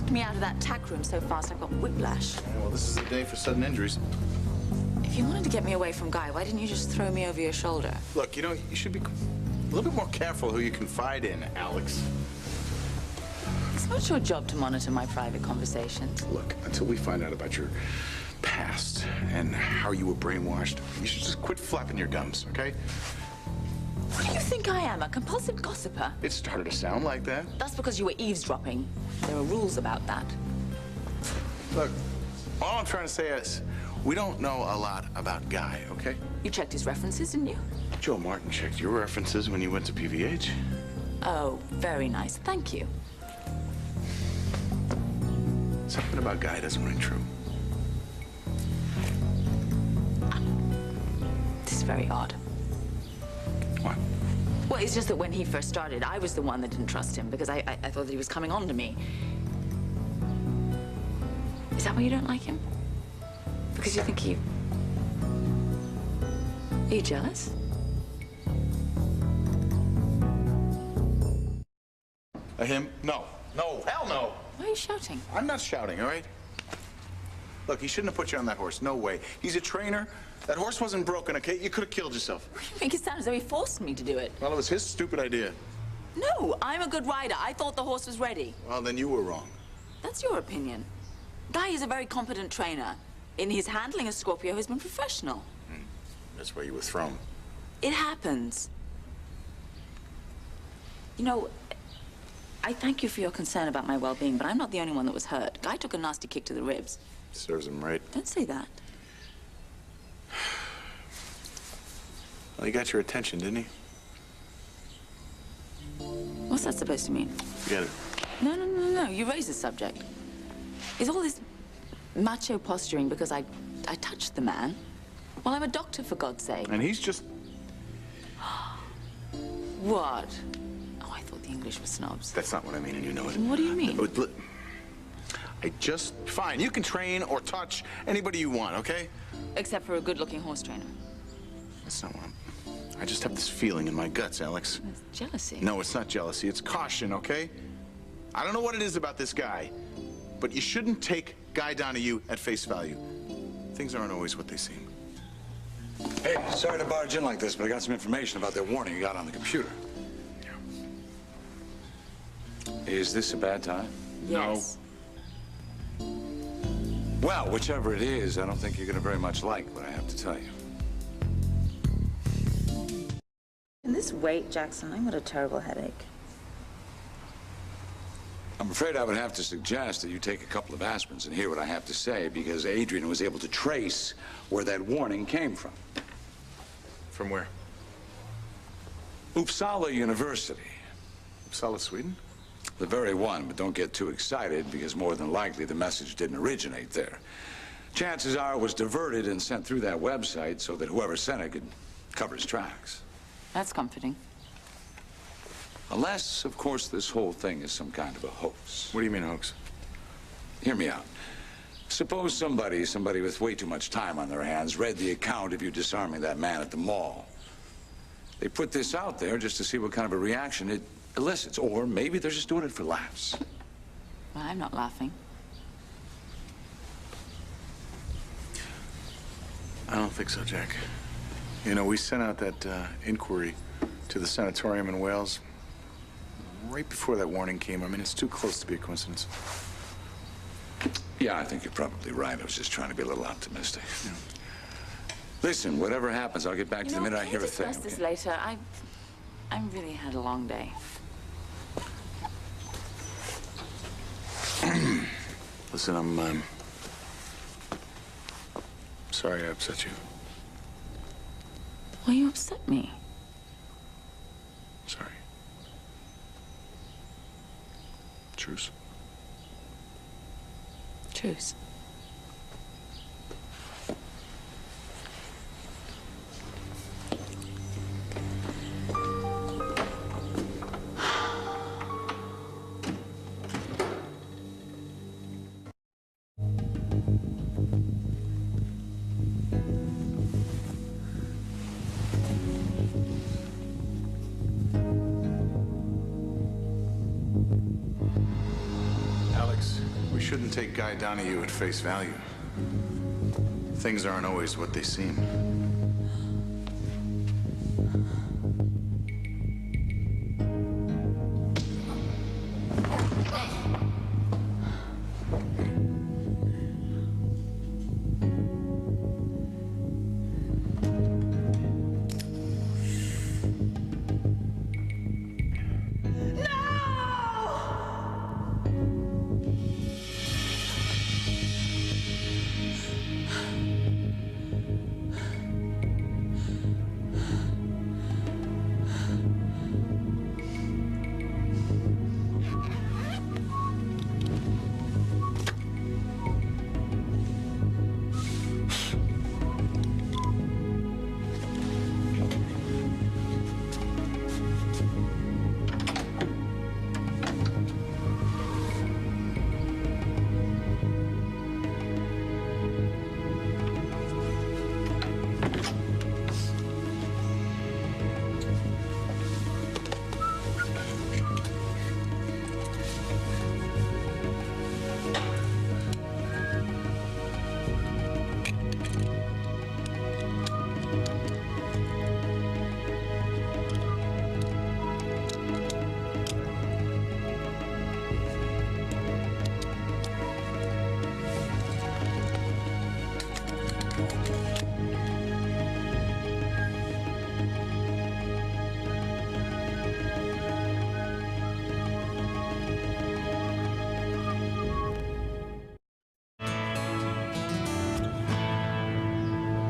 knocked me out of that tack room so fast I've got whiplash. Yeah, well, this is the day for sudden injuries. If you wanted to get me away from Guy, why didn't you just throw me over your shoulder? Look, you know, you should be a little bit more careful who you confide in, Alex. It's not your job to monitor my private conversations. Look, until we find out about your past and how you were brainwashed, you should just quit flapping your gums, okay? What do you think I am, a compulsive gossiper? It started to sound like that. That's because you were eavesdropping. There are rules about that. Look, all I'm trying to say is we don't know a lot about Guy, okay? You checked his references, didn't you? Joe Martin checked your references when you went to PVH. Oh, very nice. Thank you. Something about Guy doesn't ring true. This is very odd. What? Well, it's just that when he first started, I was the one that didn't trust him because I thought that he was coming on to me. Is that why you don't like him? Because you think he... Are you jealous? Him? No. No, hell no. Why are you shouting? I'm not shouting, all right? Look, he shouldn't have put you on that horse. No way. He's a trainer. That horse wasn't broken, okay? You could have killed yourself. You make it sound as though he forced me to do it. Well, it was his stupid idea. No, I'm a good rider. I thought the horse was ready. Well, then you were wrong. That's your opinion. Guy is a very competent trainer. In his handling of Scorpio, he's been professional. That's why you were thrown. It happens. You know, I thank you for your concern about my well-being, but I'm not the only one that was hurt. Guy took a nasty kick to the ribs. Serves him right. Don't say that. Well, he got your attention, didn't he? What's that supposed to mean? Forget it. No. You raise the subject. Is all this macho posturing because I touched the man? Well, I'm a doctor, for God's sake. And he's just... What? Oh, I thought the English were snobs. That's not what I mean, and you know it. What do you mean? Fine, you can train or touch anybody you want, okay? Except for a good-looking horse trainer. That's not what I just have this feeling in my guts, Alex. It's jealousy. No, it's not jealousy. It's caution, okay? I don't know what it is about this guy, but you shouldn't take Guy Donahue at face value. Things aren't always what they seem. Hey, sorry to barge in like this, but I got some information about that warning you got on the computer. Yeah. Is this a bad time? Yes. Well, whichever it is, I don't think you're gonna very much like what I have to tell you. In this weight, Jackson, I've got a terrible headache. I'm afraid I would have to suggest that you take a couple of aspirins and hear what I have to say, because Adrian was able to trace where that warning came from. From where? Uppsala University. Uppsala, Sweden? The very one, but don't get too excited, because more than likely the message didn't originate there. Chances are it was diverted and sent through that website so that whoever sent it could cover his tracks. That's comforting. Unless, of course, this whole thing is some kind of a hoax. What do you mean, hoax? Hear me out. Suppose somebody with way too much time on their hands read the account of you disarming that man at the mall. They put this out there just to see what kind of a reaction it elicits. Or maybe they're just doing it for laughs. Well, I'm not laughing. I don't think so, Jack. You know, we sent out that inquiry to the sanatorium in Wales right before that warning came. I mean, it's too close to be a coincidence. Yeah, I think you're probably right. I was just trying to be a little optimistic. Yeah. Listen, whatever happens, I'll get back to you the minute I hear a thing. We'll discuss this later. I really had a long day. Listen, I'm sorry I upset you. Well, you upset me. Sorry. Truce. Truce. Alex, shouldn't take Guy Donahue at face value. Things aren't always what they seem.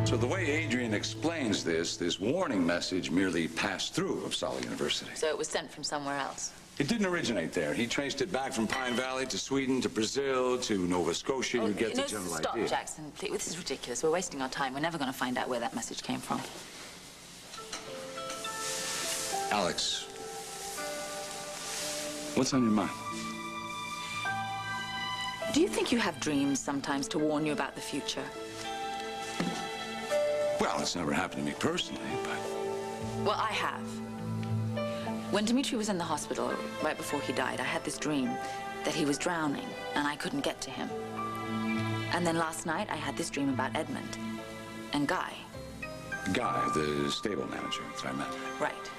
So the way Adrian explains this warning message merely passed through Uppsala University. So it was sent from somewhere else? It didn't originate there. He traced it back from Pine Valley to Sweden to Brazil to Nova Scotia. You get the general idea. Stop, Jackson. This is ridiculous. We're wasting our time. We're never going to find out where that message came from. Alex, what's on your mind? Do you think you have dreams sometimes to warn you about the future? Well, it's never happened to me personally, but... Well, I have. When Dmitri was in the hospital, right before he died, I had this dream that he was drowning and I couldn't get to him. And then last night, I had this dream about Edmund and Guy. Guy, the stable manager, that's what I meant. Right.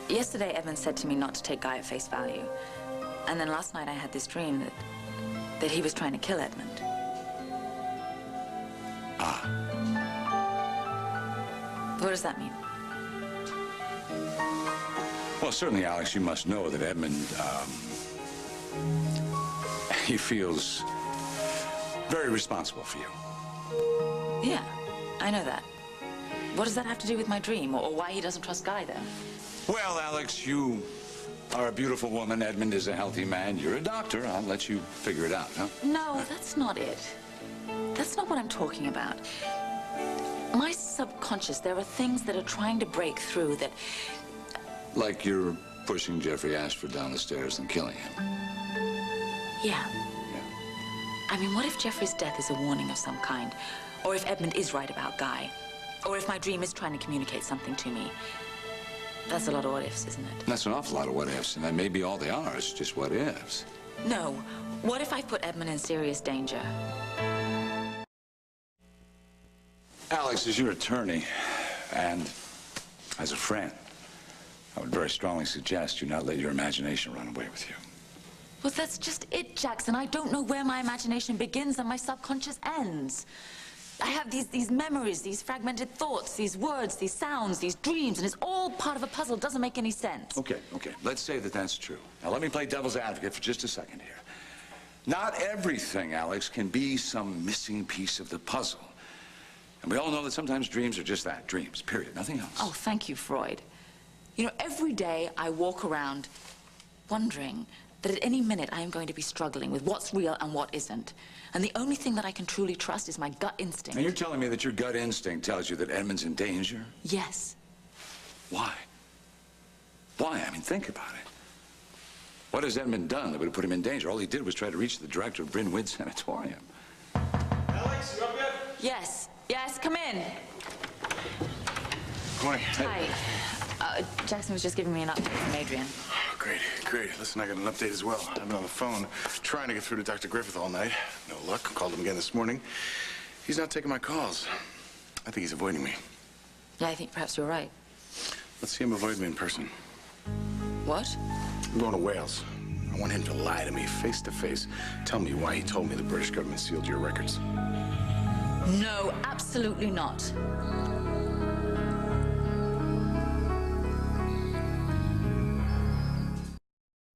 Yesterday, Edmund said to me not to take Guy at face value. And then last night, I had this dream that he was trying to kill Edmund. Ah. What does that mean? Well, certainly, Alex, you must know that Edmund, he feels very responsible for you. Yeah, I know that. What does that have to do with my dream, or why he doesn't trust Guy, then? Well, Alex, you are a beautiful woman. Edmund is a healthy man. You're a doctor. I'll let you figure it out, huh? No, that's not it. That's not what I'm talking about. My subconscious, there are things that are trying to break through that... Like you're pushing Jeffrey Ashford down the stairs and killing him. Yeah. I mean, what if Jeffrey's death is a warning of some kind? Or if Edmund is right about Guy? Or if my dream is trying to communicate something to me? That's a lot of what ifs, isn't it? That's an awful lot of what ifs, and that may be all they are. It's just what ifs. No. What if I put Edmund in serious danger? Alex, as your attorney and as a friend, I would very strongly suggest you not let your imagination run away with you. Well, that's just it, Jackson. I don't know where my imagination begins and my subconscious ends. I have these memories, these fragmented thoughts, these words, these sounds, these dreams, and it's all part of a puzzle. It doesn't make any sense. Okay. Let's say that that's true. Now, let me play devil's advocate for just a second here. Not everything, Alex, can be some missing piece of the puzzle. And we all know that sometimes dreams are just that, dreams, period, nothing else. Oh, thank you, Freud. You know, every day I walk around wondering that at any minute I am going to be struggling with what's real and what isn't. And the only thing that I can truly trust is my gut instinct. And you're telling me that your gut instinct tells you that Edmund's in danger? Yes. Why? Why? I mean, think about it. What has Edmund done that would have put him in danger? All he did was try to reach the director of Brynwood Sanatorium. Alex, you up yet? Yes. Yes, come in. Good morning. Hi. Jackson was just giving me an update from Adrian. Oh, great, great. Listen, I got an update as well. I've been on the phone trying to get through to Dr. Griffith all night. No luck. Called him again this morning. He's not taking my calls. I think he's avoiding me. Yeah, I think perhaps you're right. Let's see him avoid me in person. What? I'm going to Wales. I want him to lie to me face to face. Tell me why he told me the British government sealed your records. No, absolutely not.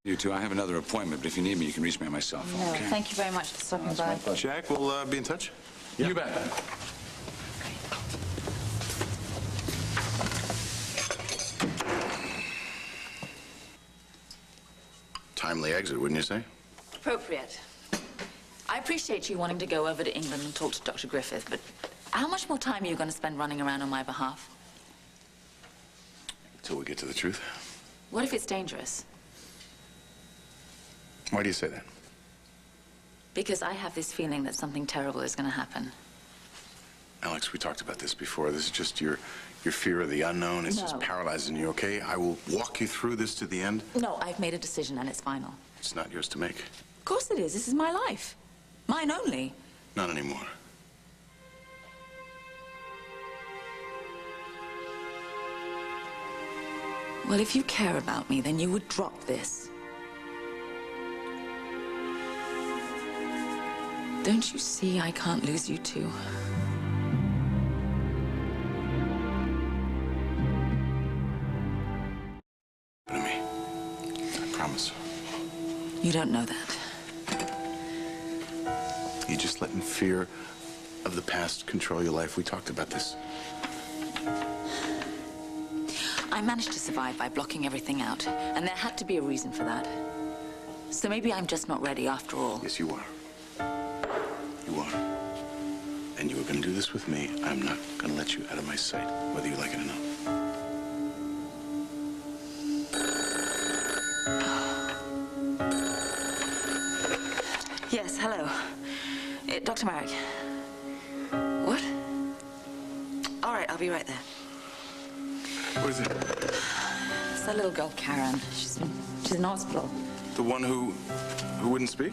You two, I have another appointment, but if you need me, you can reach me on my cell phone. No, okay? thank you very much for stopping by. Jack, we'll be in touch. You bet. Timely exit, wouldn't you say? Appropriate. I appreciate you wanting to go over to England and talk to Dr. Griffith, but how much more time are you going to spend running around on my behalf? Till we get to the truth. What if it's dangerous? Why do you say that? Because I have this feeling that something terrible is going to happen. Alex, we talked about this before. This is just your fear of the unknown. It's just paralyzing you, okay? I will walk you through this to the end. No, I've made a decision and it's final. It's not yours to make. Of course it is. This is my life. Mine only. Not anymore. Well, if you care about me, then you would drop this. Don't you see I can't lose you too? To me. I promise. You don't know that. You just letting fear of the past control your life. We talked about this. I managed to survive by blocking everything out, and there had to be a reason for that. So maybe I'm just not ready after all. Yes, you are. You are. And you were going to do this with me. I'm not going to let you out of my sight, whether you like it or not. Yes, hello. Dr. Marick. What? All right, I'll be right there. What is it? It's that little girl, Karen. She's in hospital. The one who wouldn't speak?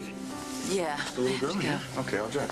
Yeah. The little girl? Yeah. Okay, I'll drive.